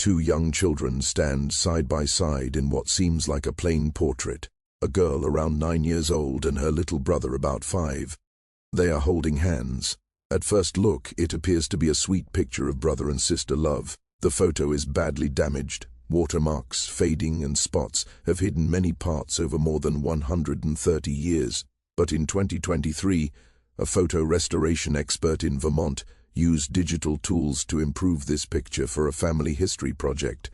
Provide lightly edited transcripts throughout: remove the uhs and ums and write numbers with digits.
Two young children stand side by side in what seems like a plain portrait. A girl around 9 years old and her little brother about 5. They are holding hands. At first look, it appears to be a sweet picture of brother and sister love. The photo is badly damaged. Watermarks, fading, and spots have hidden many parts over more than 130 years. But in 2023, a photo restoration expert in Vermont used digital tools to improve this picture for a family history project.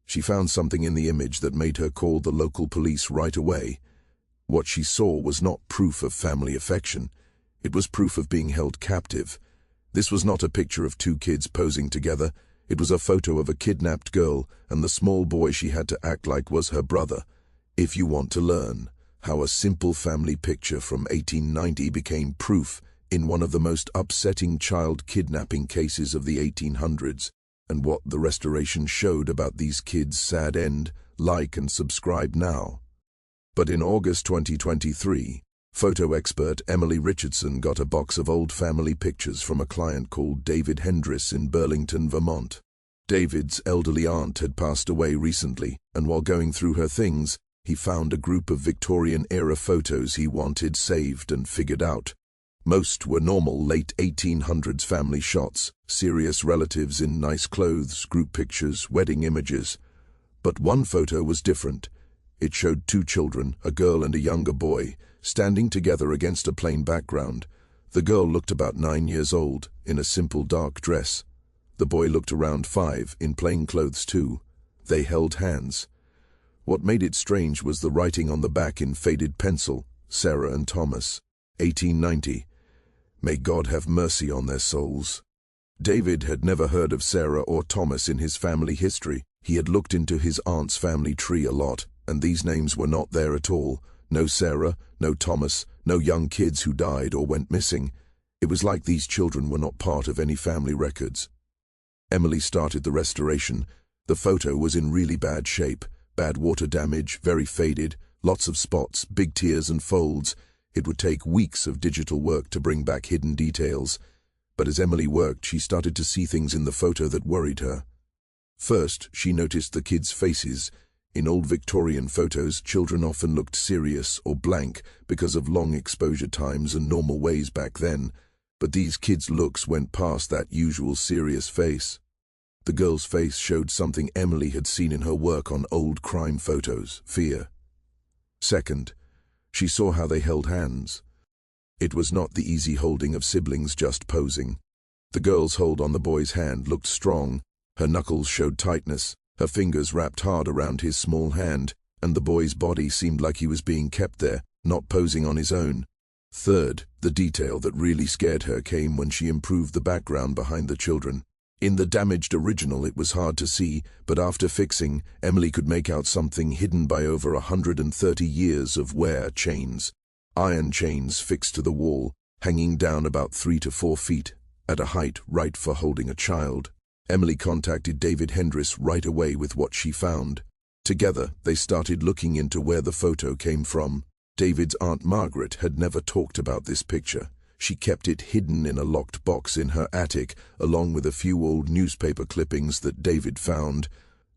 She found something in the image that made her call the local police right away. What she saw was not proof of family affection. It was proof of being held captive. This was not a picture of two kids posing together. It was a photo of a kidnapped girl, and the small boy she had to act like was her brother. If you want to learn how a simple family picture from 1890 became proof in one of the most upsetting child kidnapping cases of the 1800s, and what the restoration showed about these kids' sad end, like and subscribe now. But in August 2023, photo expert Emily Richardson got a box of old family pictures from a client called David Hendris in Burlington, Vermont. David's elderly aunt had passed away recently, and while going through her things, he found a group of Victorian-era photos he wanted saved and figured out. Most were normal late 1800s family shots, serious relatives in nice clothes, group pictures, wedding images. But one photo was different. It showed two children, a girl and a younger boy, standing together against a plain background. The girl looked about 9 years old, in a simple dark dress. The boy looked around 5, in plain clothes too. They held hands. What made it strange was the writing on the back in faded pencil, Sarah and Thomas, 1890. May God have mercy on their souls. David had never heard of Sarah or Thomas in his family history. He had looked into his aunt's family tree a lot, and these names were not there at all. No Sarah, no Thomas, no young kids who died or went missing. It was like these children were not part of any family records. Emily started the restoration. The photo was in really bad shape. Bad water damage, very faded, lots of spots, big tears and folds. It would take weeks of digital work to bring back hidden details. But as Emily worked, she started to see things in the photo that worried her. First, she noticed the kids' faces. In old Victorian photos, children often looked serious or blank because of long exposure times and normal ways back then. But these kids' looks went past that usual serious face. The girl's face showed something Emily had seen in her work on old crime photos: fear. Second, she saw how they held hands. It was not the easy holding of siblings just posing. The girl's hold on the boy's hand looked strong. Her knuckles showed tightness, her fingers wrapped hard around his small hand, and the boy's body seemed like he was being kept there, not posing on his own. Third, the detail that really scared her came when she improved the background behind the children. In the damaged original it was hard to see, but after fixing, Emily could make out something hidden by over 130 years of wear: chains. Iron chains fixed to the wall, hanging down about 3 to 4 feet, at a height right for holding a child. Emily contacted David Hendris right away with what she found. Together, they started looking into where the photo came from. David's Aunt Margaret had never talked about this picture. She kept it hidden in a locked box in her attic, along with a few old newspaper clippings that David found.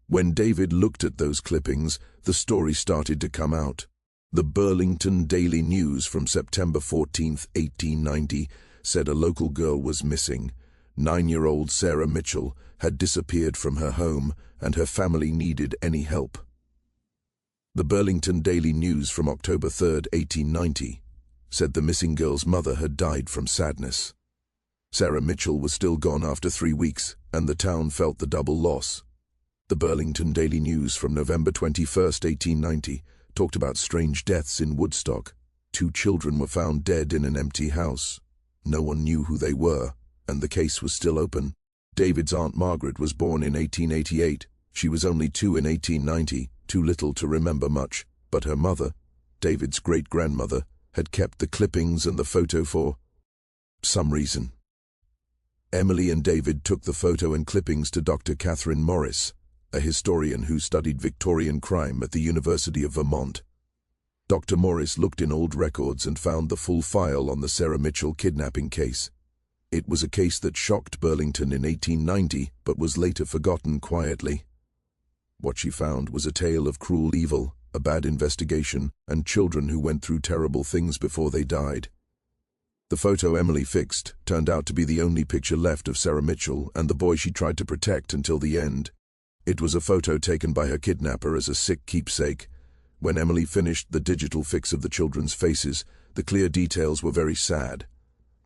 When David looked at those clippings, the story started to come out. The Burlington Daily News from September 14, 1890, said a local girl was missing. 9-year-old Sarah Mitchell had disappeared from her home, and her family needed any help. The Burlington Daily News from October 3, 1890, said the missing girl's mother had died from sadness. Sarah Mitchell was still gone after 3 weeks, and the town felt the double loss. The Burlington Daily News from November 21, 1890, talked about strange deaths in Woodstock. 2 children were found dead in an empty house. No one knew who they were, and the case was still open. David's Aunt Margaret was born in 1888. She was only 2 in 1890, too little to remember much, but her mother, David's great-grandmother, had kept the clippings and the photo for some reason. Emily and David took the photo and clippings to Dr. Catherine Morris, a historian who studied Victorian crime at the University of Vermont. Dr. Morris looked in old records and found the full file on the Sarah Mitchell kidnapping case. It was a case that shocked Burlington in 1890, but was later forgotten quietly. What she found was a tale of cruel evil, a bad investigation, and children who went through terrible things before they died. The photo Emily fixed turned out to be the only picture left of Sarah Mitchell and the boy she tried to protect until the end. It was a photo taken by her kidnapper as a sick keepsake. When Emily finished the digital fix of the children's faces, the clear details were very sad.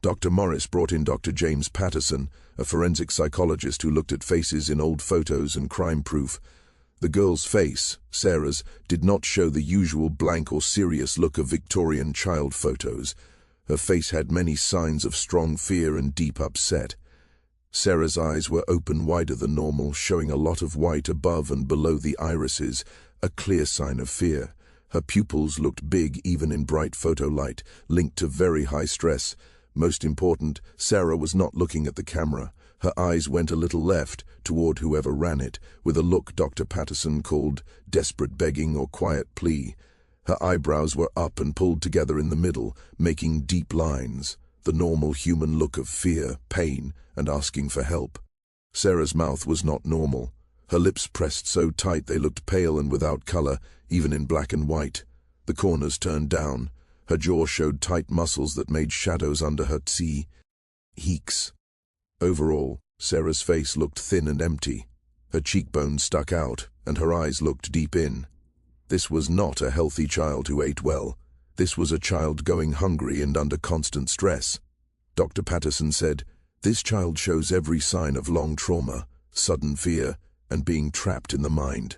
Dr. Morris brought in Dr. James Patterson, a forensic psychologist who looked at faces in old photos and crime proof. The girl's face, Sarah's, did not show the usual blank or serious look of Victorian child photos. Her face had many signs of strong fear and deep upset. Sarah's eyes were open wider than normal, showing a lot of white above and below the irises, a clear sign of fear. Her pupils looked big even in bright photo light, linked to very high stress. Most important, Sarah was not looking at the camera. Her eyes went a little left, toward whoever ran it, with a look Dr. Patterson called desperate begging or quiet plea. Her eyebrows were up and pulled together in the middle, making deep lines, the normal human look of fear, pain, and asking for help. Sarah's mouth was not normal. Her lips pressed so tight they looked pale and without color, even in black and white. The corners turned down. Her jaw showed tight muscles that made shadows under her cheeks. Overall, Sarah's face looked thin and empty. Her cheekbones stuck out, and her eyes looked deep in. This was not a healthy child who ate well. This was a child going hungry and under constant stress. Dr. Patterson said, "This child shows every sign of long trauma, sudden fear, and being trapped in the mind.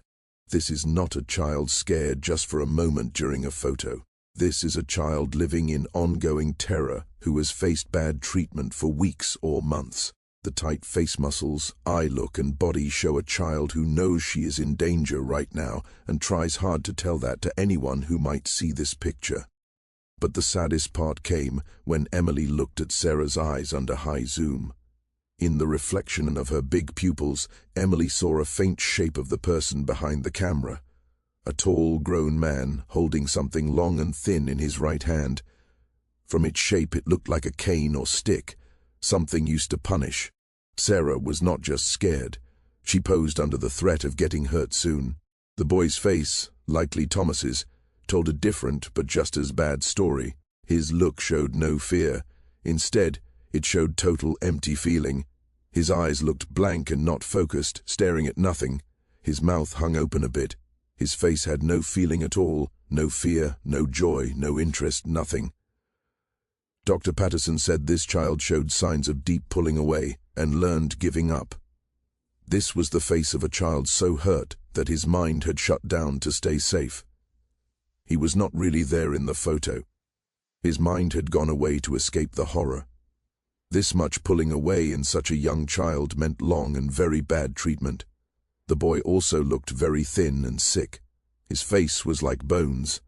This is not a child scared just for a moment during a photo. This is a child living in ongoing terror who has faced bad treatment for weeks or months. The tight face muscles, eye look, and body show a child who knows she is in danger right now and tries hard to tell that to anyone who might see this picture." But the saddest part came when Emily looked at Sarah's eyes under high zoom. In the reflection of her big pupils, Emily saw a faint shape of the person behind the camera. A tall, grown man holding something long and thin in his right hand. From its shape it looked like a cane or stick, something used to punish. Sarah was not just scared. She posed under the threat of getting hurt soon. The boy's face, likely Thomas's, told a different but just as bad story. His look showed no fear. Instead, it showed total empty feeling. His eyes looked blank and not focused, staring at nothing. His mouth hung open a bit. His face had no feeling at all, no fear, no joy, no interest, nothing. Dr. Patterson said this child showed signs of deep pulling away and learned giving up. This was the face of a child so hurt that his mind had shut down to stay safe. He was not really there in the photo. His mind had gone away to escape the horror. This much pulling away in such a young child meant long and very bad treatment. The boy also looked very thin and sick. His face was like bones.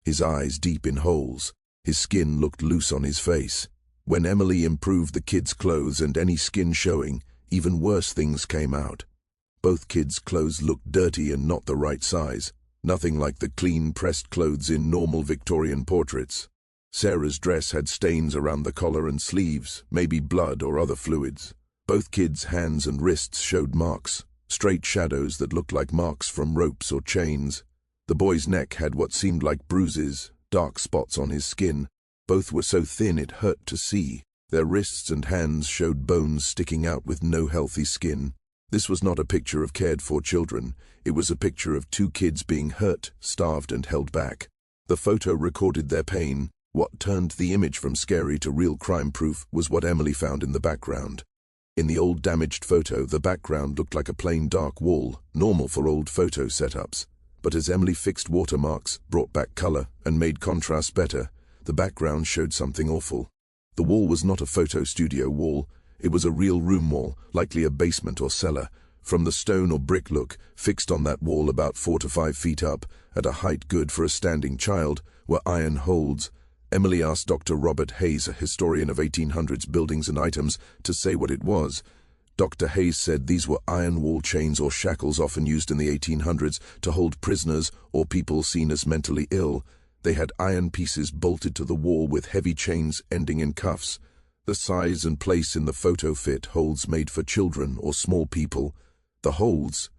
His eyes deep in holes. His skin looked loose on his face. When Emily improved the kids' clothes and any skin showing, even worse things came out. Both kids' clothes looked dirty and not the right size. Nothing like the clean, pressed clothes in normal Victorian portraits. Sarah's dress had stains around the collar and sleeves, maybe blood or other fluids. Both kids' hands and wrists showed marks, straight shadows that looked like marks from ropes or chains. The boy's neck had what seemed like bruises, dark spots on his skin. Both were so thin it hurt to see. Their wrists and hands showed bones sticking out with no healthy skin. This was not a picture of cared-for children. It was a picture of two kids being hurt, starved, and held back. The photo recorded their pain. What turned the image from scary to real crime proof was what Emily found in the background. In the old damaged photo, the background looked like a plain dark wall, normal for old photo setups. But as Emily fixed watermarks, brought back color, and made contrast better, the background showed something awful. The wall was not a photo studio wall. It was a real room wall, likely a basement or cellar. From the stone or brick look, fixed on that wall about 4 to 5 feet up, at a height good for a standing child, were iron holds. Emily asked Dr. Robert Hayes, a historian of 1800s buildings and items, to say what it was. Dr. Hayes said these were iron wall chains or shackles often used in the 1800s to hold prisoners or people seen as mentally ill. They had iron pieces bolted to the wall with heavy chains ending in cuffs. The size and place in the photo fit holes made for children or small people. The holes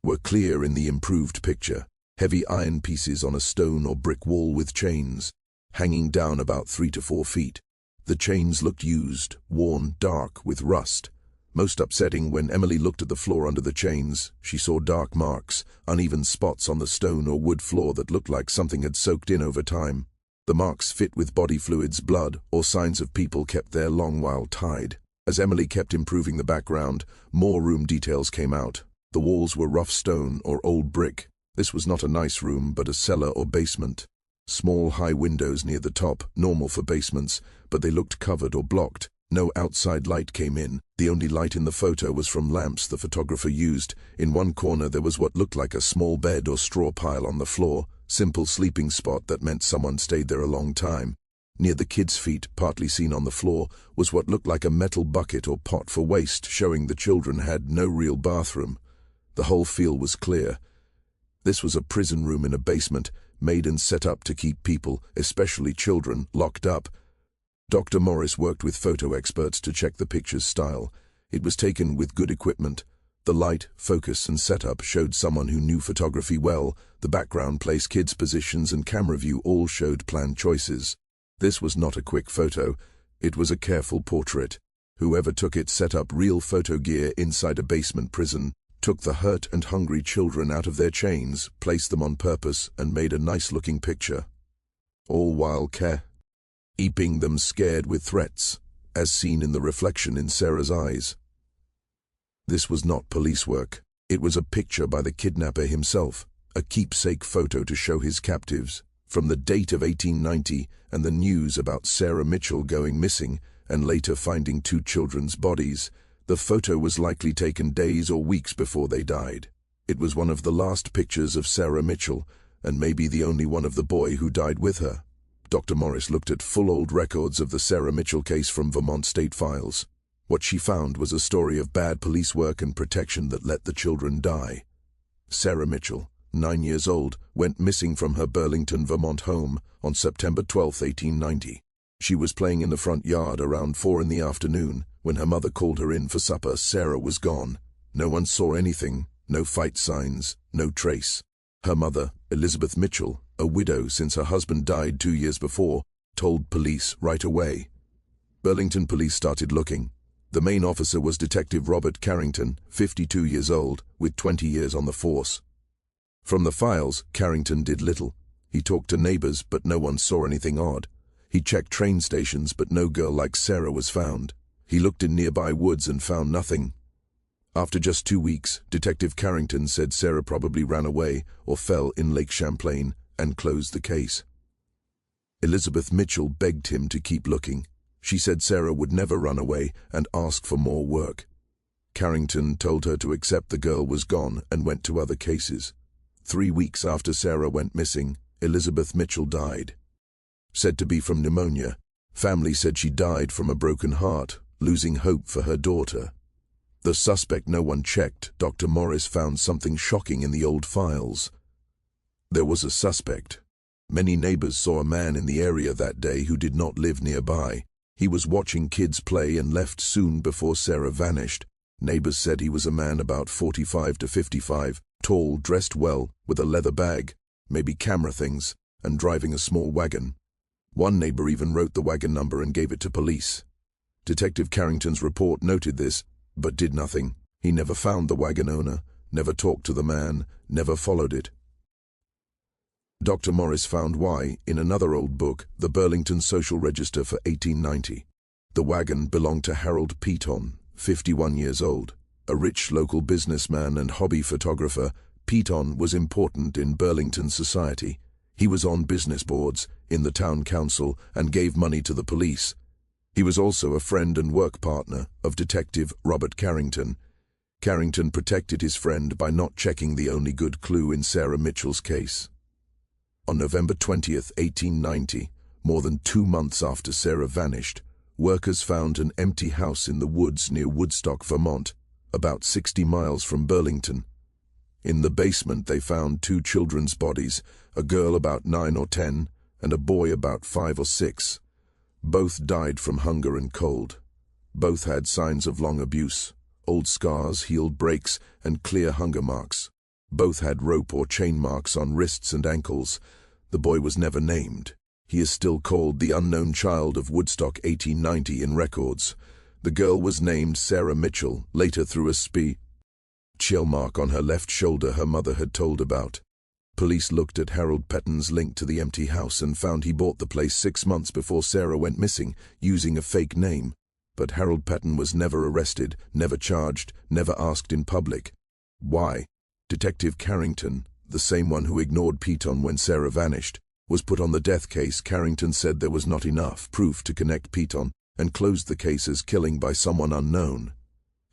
were clear in the improved picture, heavy iron pieces on a stone or brick wall with chains, hanging down about 3 to 4 feet. The chains looked used, worn, dark, with rust. Most upsetting, when Emily looked at the floor under the chains, she saw dark marks, uneven spots on the stone or wood floor that looked like something had soaked in over time. The marks fit with body fluids, blood, or signs of people kept there long while tied. As Emily kept improving the background, more room details came out. The walls were rough stone or old brick. This was not a nice room, but a cellar or basement. Small high windows near the top, normal for basements, but they looked covered or blocked. No outside light came in. The only light in the photo was from lamps the photographer used. In one corner there was what looked like a small bed or straw pile on the floor. Simple sleeping spot that meant someone stayed there a long time. Near the kids' feet, partly seen on the floor, was what looked like a metal bucket or pot for waste, showing the children had no real bathroom. The whole feel was clear. This was a prison room in a basement, made and set up to keep people, especially children, locked up. Dr. Morris worked with photo experts to check the picture's style. It was taken with good equipment. The light, focus, and setup showed someone who knew photography well. The background, place, kids' positions, and camera view all showed planned choices. This was not a quick photo. It was a careful portrait. Whoever took it set up real photo gear inside a basement prison, took the hurt and hungry children out of their chains, placed them on purpose, and made a nice-looking picture. All while keeping them scared with threats, as seen in the reflection in Sarah's eyes. This was not police work. It was a picture by the kidnapper himself, a keepsake photo to show his captives. From the date of 1890 and the news about Sarah Mitchell going missing and later finding 2 children's bodies, the photo was likely taken days or weeks before they died. It was one of the last pictures of Sarah Mitchell, and maybe the only one of the boy who died with her. Dr. Morris looked at full old records of the Sarah Mitchell case from Vermont state files. What she found was a story of bad police work and protection that let the children die. Sarah Mitchell, 9 years old, went missing from her Burlington, Vermont home on September 12, 1890. She was playing in the front yard around 4 in the afternoon. When her mother called her in for supper, Sarah was gone. No one saw anything, no fight signs, no trace. Her mother, Elizabeth Mitchell, a widow since her husband died 2 years before, told police right away. Burlington police started looking. The main officer was Detective Robert Carrington, 52 years old, with 20 years on the force. From the files, Carrington did little. He talked to neighbors, but no one saw anything odd. He checked train stations, but no girl like Sarah was found. He looked in nearby woods and found nothing. After just 2 weeks, Detective Carrington said Sarah probably ran away or fell in Lake Champlain and closed the case. Elizabeth Mitchell begged him to keep looking. She said Sarah would never run away and ask for more work. Carrington told her to accept the girl was gone and went to other cases. 3 weeks after Sarah went missing, Elizabeth Mitchell died. Said to be from pneumonia. Family said she died from a broken heart, losing hope for her daughter. The suspect no one checked. Dr. Morris found something shocking in the old files. There was a suspect. Many neighbors saw a man in the area that day who did not live nearby. He was watching kids play and left soon before Sarah vanished. Neighbors said he was a man about 45 to 55, tall, dressed well, with a leather bag, maybe camera things, and driving a small wagon. One neighbor even wrote the wagon number and gave it to police. Detective Carrington's report noted this, but did nothing. He never found the wagon owner, never talked to the man, never followed it. Dr. Morris found why in another old book, the Burlington Social Register for 1890. The wagon belonged to Harold Peton, 51 years old. A rich local businessman and hobby photographer, Peton was important in Burlington society. He was on business boards, in the town council, and gave money to the police. He was also a friend and work partner of Detective Robert Carrington. Carrington protected his friend by not checking the only good clue in Sarah Mitchell's case. On November 20th, 1890, more than 2 months after Sarah vanished, workers found an empty house in the woods near Woodstock, Vermont, about 60 miles from Burlington. In the basement they found 2 children's bodies, a girl about 9 or 10, and a boy about 5 or 6. Both died from hunger and cold. Both had signs of long abuse, old scars, healed breaks, and clear hunger marks. Both had rope or chain marks on wrists and ankles. The boy was never named. He is still called the unknown child of Woodstock 1890 in records. The girl was named Sarah Mitchell, later through a chill mark on her left shoulder her mother had told about. Police looked at Harold Peton's link to the empty house and found he bought the place 6 months before Sarah went missing, using a fake name. But Harold Peton was never arrested, never charged, never asked in public. Why? Detective Carrington, the same one who ignored Peton when Sarah vanished, was put on the death case. Carrington said there was not enough proof to connect Peton and closed the case as killing by someone unknown.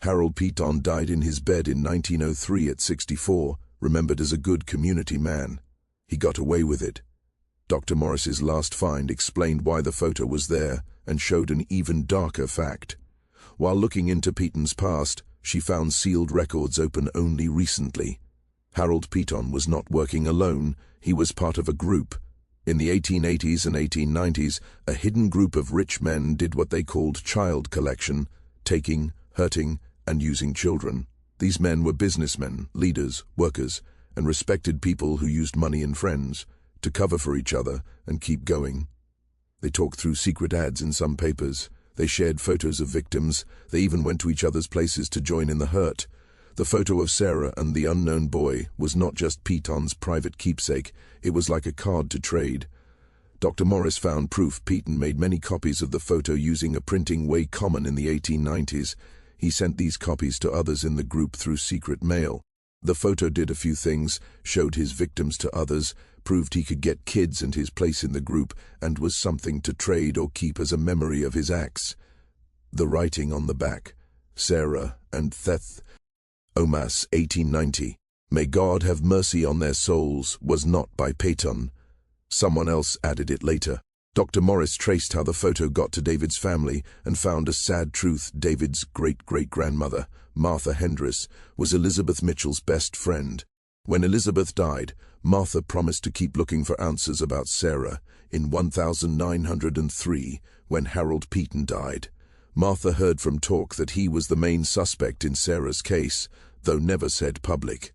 Harold Peton died in his bed in 1903 at 64, remembered as a good community man. He got away with it. Dr. Morris's last find explained why the photo was there and showed an even darker fact. While looking into Peton's past, she found sealed records open only recently. Harold Peton was not working alone, he was part of a group. In the 1880s and 1890s, a hidden group of rich men did what they called child collection, taking, hurting, and using children. These men were businessmen, leaders, workers, and respected people who used money and friends to cover for each other and keep going. They talked through secret ads in some papers. They shared photos of victims. They even went to each other's places to join in the hurt. The photo of Sarah and the unknown boy was not just Peton's private keepsake, it was like a card to trade. Dr. Morris found proof Peton made many copies of the photo using a printing way common in the 1890s. He sent these copies to others in the group through secret mail. The photo did a few things, showed his victims to others, proved he could get kids and his place in the group, and was something to trade or keep as a memory of his acts. The writing on the back, Sarah and Theth, Omas 1890, may God have mercy on their souls, was not by Peton. Someone else added it later. Dr. Morris traced how the photo got to David's family and found a sad truth. David's great-great-grandmother, Martha Hendris, was Elizabeth Mitchell's best friend. When Elizabeth died, Martha promised to keep looking for answers about Sarah. In 1903, when Harold Peton died, Martha heard from talk that he was the main suspect in Sarah's case, though never said public.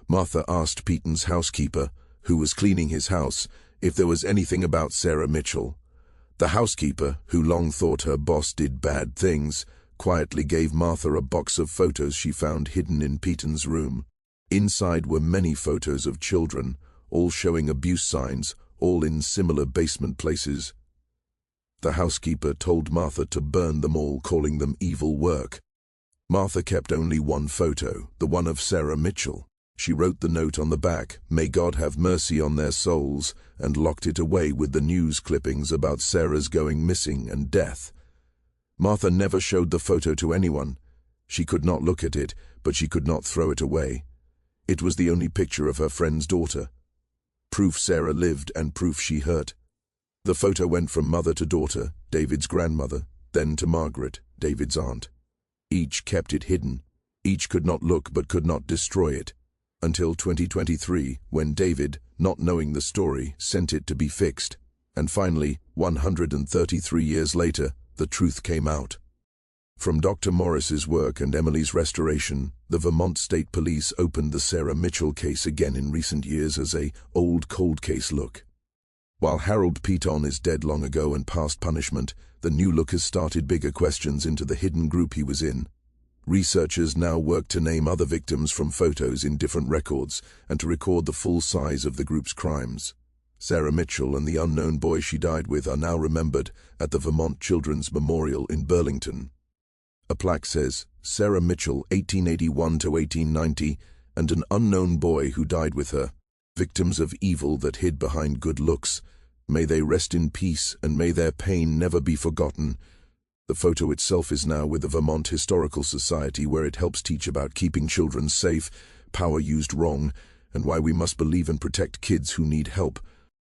Martha asked Peton's housekeeper, who was cleaning his house, if there was anything about Sarah Mitchell. The housekeeper, who long thought her boss did bad things, quietly gave Martha a box of photos she found hidden in Peton's room. Inside were many photos of children, all showing abuse signs, all in similar basement places. The housekeeper told Martha to burn them all, calling them evil work. Martha kept only one photo, the one of Sarah Mitchell. She wrote the note on the back, "May God have mercy on their souls," and locked it away with the news clippings about Sarah's going missing and death. Martha never showed the photo to anyone. She could not look at it, but she could not throw it away. It was the only picture of her friend's daughter. Proof Sarah lived and proof she hurt. The photo went from mother to daughter, David's grandmother, then to Margaret, David's aunt. Each kept it hidden. Each could not look but could not destroy it. Until 2023, when David, not knowing the story, sent it to be fixed. And finally, 133 years later, the truth came out. From Dr. Morris's work and Emily's restoration, the Vermont State Police opened the Sarah Mitchell case again in recent years as a old cold case look. While Harold Peton is dead long ago and past punishment, the new look has started bigger questions into the hidden group he was in. Researchers now work to name other victims from photos in different records and to record the full size of the group's crimes. Sarah Mitchell and the unknown boy she died with are now remembered at the Vermont Children's Memorial in Burlington. A plaque says, "Sarah Mitchell, 1881 to 1890, and an unknown boy who died with her, victims of evil that hid behind good looks. May they rest in peace and may their pain never be forgotten." The photo itself is now with the Vermont Historical Society, where it helps teach about keeping children safe, power used wrong, and why we must believe and protect kids who need help.